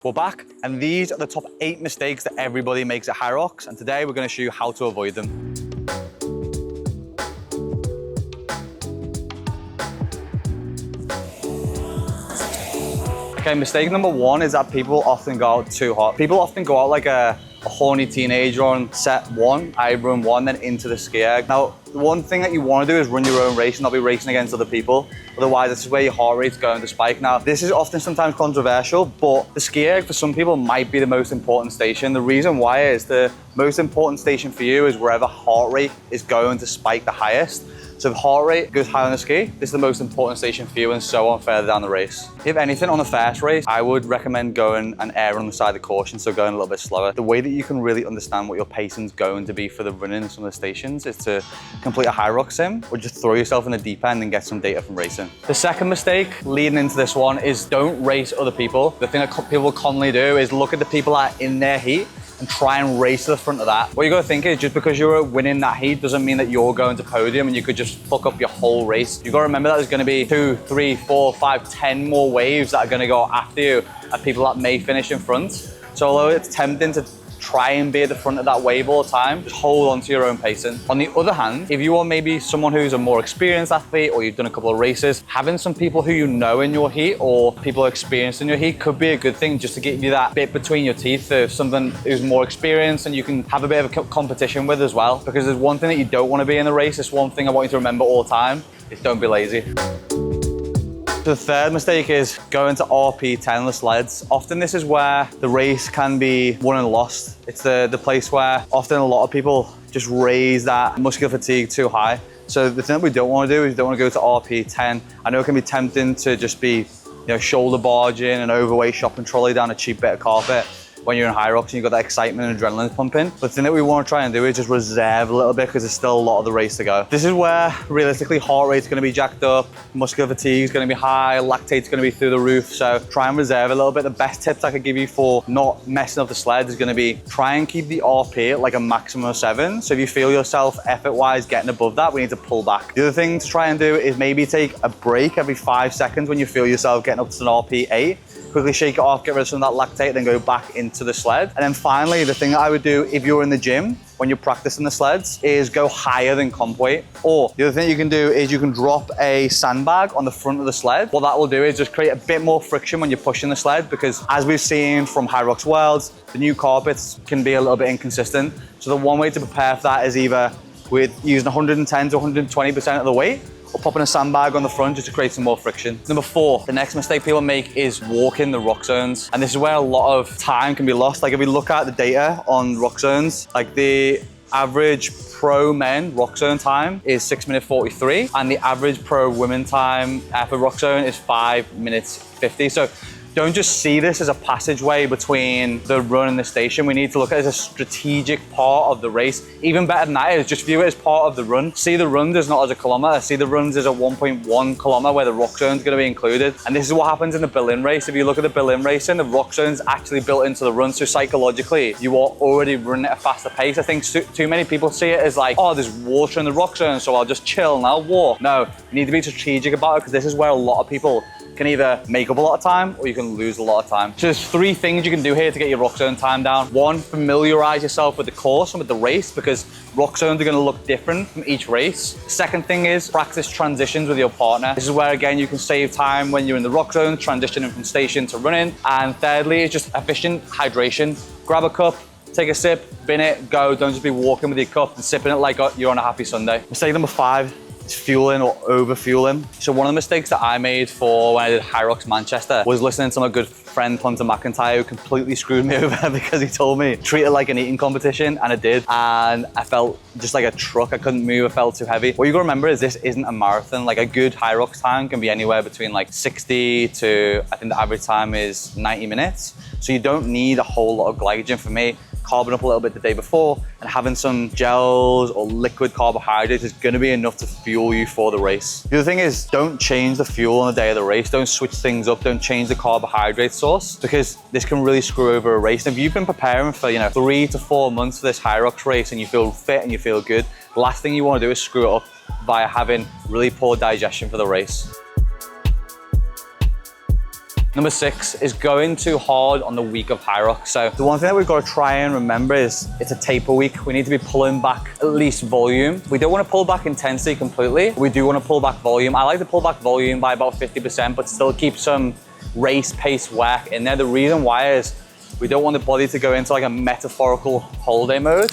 We're back, and these are the top 8 mistakes that everybody makes at Hyrox, and today we're going to show you how to avoid them. Okay, mistake number 1 is that people often go out too hot. People often go out like a horny teenager on set 1, I run 1, then into the ski erg. Now, the one thing that you want to do is run your own race and not be racing against other people. Otherwise, this is where your heart rate's going to spike. Now, this is often sometimes controversial, but the ski erg for some people might be the most important station. The reason why is the most important station for you is wherever heart rate is going to spike the highest. So if heart rate goes high on the ski, this is the most important station for you, and so on further down the race. If anything, on the first race, I would recommend going and err on the side of caution, so going a little bit slower. The way that you can really understand what your pacing's going to be for the running in some of the stations is to complete a Hyrox sim, or just throw yourself in the deep end and get some data from racing. The second mistake leading into this one is don't race other people. The thing that people commonly do is look at the people that are in their heat and try and race to the front of that. What you gotta think is just because you're winning that heat doesn't mean that you're going to podium and you could just fuck up your whole race. You gotta remember that there's gonna be 2, 3, 4, 5, 10 more waves that are gonna go after you at people that may finish in front. So although it's tempting to try and be at the front of that wave all the time, just hold on to your own pacing. On the other hand, if you are maybe someone who's a more experienced athlete or you've done a couple of races, having some people who you know in your heat or people experienced in your heat could be a good thing just to give you that bit between your teeth of something who's more experienced and you can have a bit of a competition with as well. Because there's one thing that you don't want to be in the race, it's one thing I want you to remember all the time, is don't be lazy. The third mistake is going to RP10 the sleds. Often this is where the race can be won and lost. It's the place where often a lot of people just raise that muscular fatigue too high. So the thing that we don't want to do is we don't want to go to RP10. I know it can be tempting to just be, shoulder barging and overweight shopping trolley down a cheap bit of carpet when you're in Hyrox and you've got that excitement and adrenaline pumping. But the thing that we want to try and do is just reserve a little bit because there's still a lot of the race to go. This is where realistically heart rate's going to be jacked up, muscular fatigue is going to be high, lactate's going to be through the roof. So try and reserve a little bit. The best tips I could give you for not messing up the sled is going to be try and keep the RP at like a maximum of 7. So if you feel yourself effort-wise getting above that, we need to pull back. The other thing to try and do is maybe take a break every 5 seconds when you feel yourself getting up to an RP 8. Quickly shake it off, get rid of some of that lactate, then go back into the sled. And then finally, the thing that I would do if you're in the gym, when you're practicing the sleds, is go higher than comp weight. Or the other thing you can do is you can drop a sandbag on the front of the sled. What that will do is just create a bit more friction when you're pushing the sled, because as we've seen from Hyrox Worlds, the new carpets can be a little bit inconsistent. So the one way to prepare for that is either with using 110 to 120% of the weight, or popping a sandbag on the front just to create some more friction. Number 4, the next mistake people make is walking the rock zones. And this is where a lot of time can be lost. Like if we look at the data on rock zones, like the average pro men rock zone time is 6 minutes 43, and the average pro women time for rock zone is 5 minutes 50. So don't just see this as a passageway between the run and the station. We need to look at it as a strategic part of the race. Even better than that is just view it as part of the run. See the runs as not as a kilometer. See the runs as a 1.1 kilometer where the rock zone is going to be included. And this is what happens in the built-in race. If you look at the built-in racing, the rock zone is actually built into the run. So psychologically, you are already running at a faster pace. I think too many people see it as like, oh, there's water in the rock zone, so I'll just chill and I'll walk. No, you need to be strategic about it, because this is where a lot of people can either make up a lot of time or you can lose a lot of time. So there's 3 things you can do here to get your rock zone time down. 1, familiarize yourself with the course and with the race, because rock zones are going to look different from each race. Second thing is practice transitions with your partner. This is where again you can save time when you're in the rock zone, transitioning from station to running. And thirdly is just efficient hydration. Grab a cup, take a sip, bin it, go. Don't just be walking with your cup and sipping it like you're on a happy Sunday. Mistake number 5, fueling or over fueling. So one of the mistakes that I made for when I did Hyrox Manchester was listening to my good friend Hunter McIntyre, who completely screwed me over because he told me treat it like an eating competition, and I did, and I felt just like a truck. I couldn't move, I felt too heavy. What you gotta remember is this isn't a marathon. Like a good Hyrox time can be anywhere between like 60 to, I think the average time is 90 minutes. So you don't need a whole lot of glycogen. For me, carbon up a little bit the day before and having some gels or liquid carbohydrates is going to be enough to fuel you for the race. The other thing is don't change the fuel on the day of the race. Don't switch things up. Don't change the carbohydrate source, because this can really screw over a race. And if you've been preparing for 3 to 4 months for this Hyrox race and you feel fit and you feel good, the last thing you want to do is screw it up via having really poor digestion for the race. Number 6 is going too hard on the week of Hyrox. So the one thing that we've got to try and remember is it's a taper week. We need to be pulling back at least volume. We don't want to pull back intensity completely. We do want to pull back volume. I like to pull back volume by about 50%, but still keep some race pace work in there. The reason why is we don't want the body to go into like a metaphorical holiday mode.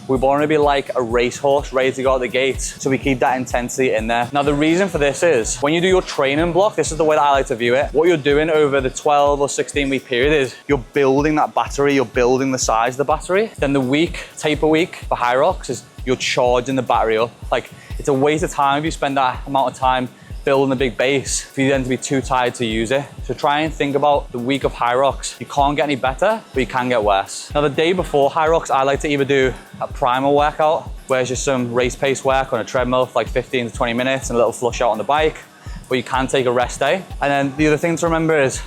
We want to be like a racehorse ready to go out the gate. So we keep that intensity in there. Now, the reason for this is when you do your training block, this is the way that I like to view it. What you're doing over the 12 or 16 week period is you're building that battery, you're building the size of the battery. Then the taper week for Hyrox is you're charging the battery up. Like, it's a waste of time if you spend that amount of time building a big base for you then to be too tired to use it. So try and think about the week of Hyrox. You can't get any better, but you can get worse. Now, the day before Hyrox, I like to either do a primer workout, where it's just some race pace work on a treadmill for like 15 to 20 minutes and a little flush out on the bike, but you can take a rest day. And then the other thing to remember is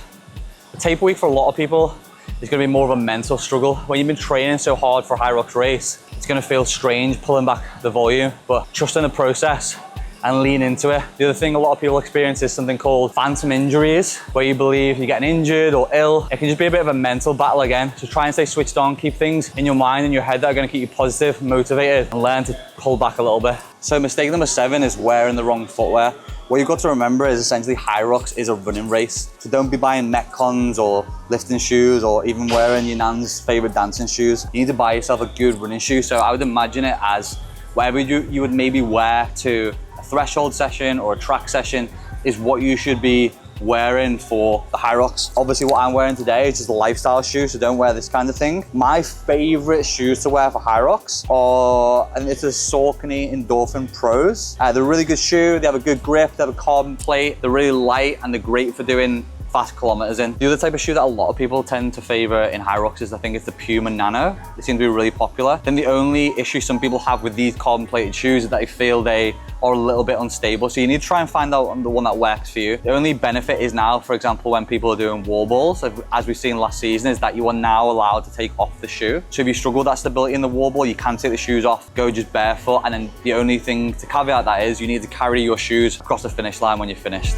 the taper week for a lot of people is gonna be more of a mental struggle. When you've been training so hard for a Hyrox race, it's gonna feel strange pulling back the volume, but trust in the process and lean into it. The other thing a lot of people experience is something called phantom injuries, where you believe you're getting injured or ill. It can just be a bit of a mental battle again. So try and stay switched on, keep things in your mind and your head that are gonna keep you positive, motivated, and learn to pull back a little bit. So mistake number 7 is wearing the wrong footwear. What you've got to remember is essentially Hyrox is a running race. So don't be buying Metcons or lifting shoes or even wearing your nan's favorite dancing shoes. You need to buy yourself a good running shoe. So I would imagine it as whatever you would maybe wear to a threshold session or a track session is what you should be wearing for the Hyrox. Obviously what I'm wearing today is just a lifestyle shoe, so don't wear this kind of thing. My favorite shoes to wear for Hyrox are, and it's the Saucony Endorphin Pros. They're a really good shoe, they have a good grip, they have a carbon plate, they're really light and they're great for doing fast kilometers in. The other type of shoe that a lot of people tend to favor in Hyrox is, I think it's the Puma Nano. They seem to be really popular. Then the only issue some people have with these carbon plated shoes is that they feel they are a little bit unstable. So you need to try and find out the one that works for you. The only benefit is now, for example, when people are doing wall balls, as we've seen last season, is that you are now allowed to take off the shoe. So if you struggle with that stability in the wall ball, you can take the shoes off, go just barefoot. And then the only thing to caveat that is you need to carry your shoes across the finish line when you're finished.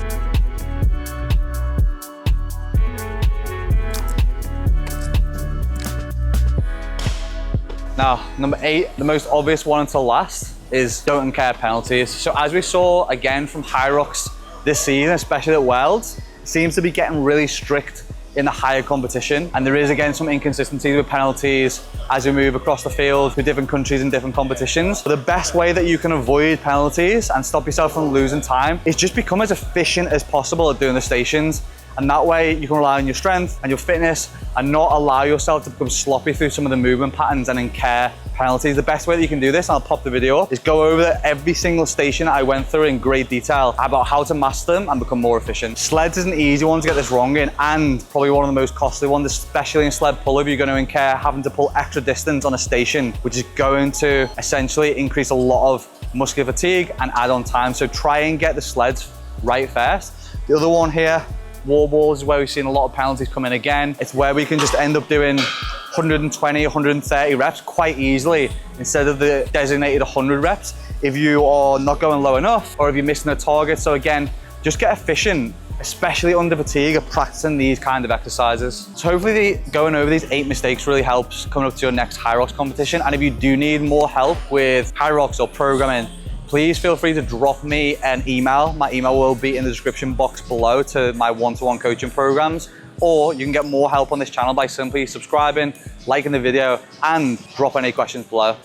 Now, number 8, the most obvious one until last, is don't care penalties. So as we saw again from Hyrox this season, especially at Worlds, it seems to be getting really strict in the higher competition. And there is again some inconsistencies with penalties as we move across the field with different countries and different competitions. But the best way that you can avoid penalties and stop yourself from losing time is just become as efficient as possible at doing the stations. And that way you can rely on your strength and your fitness and not allow yourself to become sloppy through some of the movement patterns and incur penalties. The best way that you can do this, and I'll pop the video up, is go over every single station that I went through in great detail about how to master them and become more efficient. Sleds is an easy one to get this wrong in, and probably one of the most costly ones, especially in sled pull. If you're going to incur having to pull extra distance on a station, which is going to essentially increase a lot of muscular fatigue and add on time. So try and get the sleds right first. The other one here, wall balls, is where we've seen a lot of penalties come in again. It's where we can just end up doing 120, 130 reps quite easily instead of the designated 100 reps if you are not going low enough or if you're missing a target. So again, just get efficient, especially under fatigue, of practicing these kind of exercises. So hopefully going over these 8 mistakes really helps coming up to your next Hyrox competition. And if you do need more help with Hyrox or programming, please feel free to drop me an email. My email will be in the description box below to my one-to-one coaching programs, or you can get more help on this channel by simply subscribing, liking the video, and drop any questions below.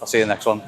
I'll see you in the next one.